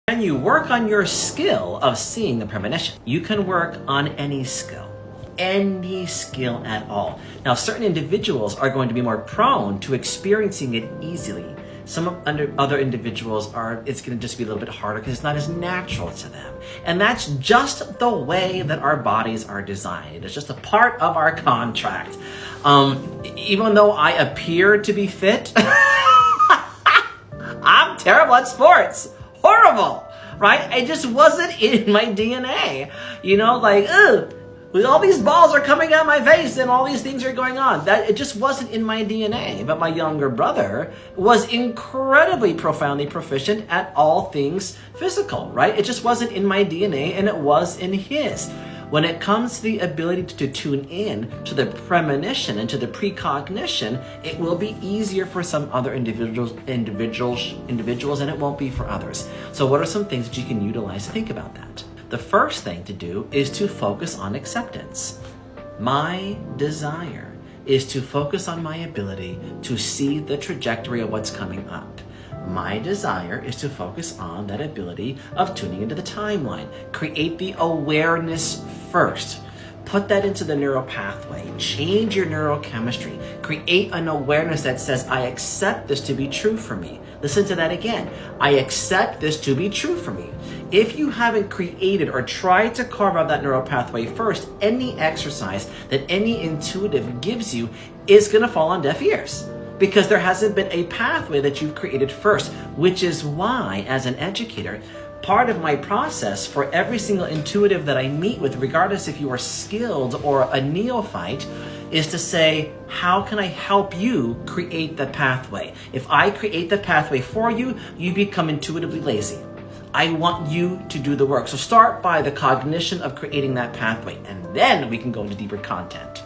Can you work on your skill of seeing the premonition? You can work on any skill at all. Now, certain individuals are going to be more prone to experiencing it easily. Other individuals it's going to just be a little bit harder because it's not as natural to them. And that's just the way that our bodies are designed. It's just a part of our contract. Even though I appear to be fit, I'm terrible at sports. Horrible, right? It just wasn't in my DNA. All these balls are coming out my face and all these things are going on. It just wasn't in my DNA. But my younger brother was incredibly profoundly proficient at all things physical, right? It just wasn't in my DNA and it was in his. When it comes to the ability to tune in to the premonition and to the precognition, it will be easier for some other individuals, and it won't be for others. So what are some things that you can utilize to think about that? The first thing to do is to focus on acceptance. My desire is to focus on my ability to see the trajectory of what's coming up. My desire is to focus on that ability of tuning into the timeline. Create the awareness first. Put that into the neural pathway. Change your neurochemistry. Create an awareness that says, I accept this to be true for me. Listen to that again. I accept this to be true for me. If you haven't created or tried to carve out that neural pathway first, any exercise that any intuitive gives you is going to fall on deaf ears, because there hasn't been a pathway that you've created first, which is why, as an educator, part of my process for every single intuitive that I meet with, regardless if you are skilled or a neophyte, is to say, how can I help you create the pathway? If I create the pathway for you, you become intuitively lazy. I want you to do the work. So start by the cognition of creating that pathway, and then we can go into deeper content.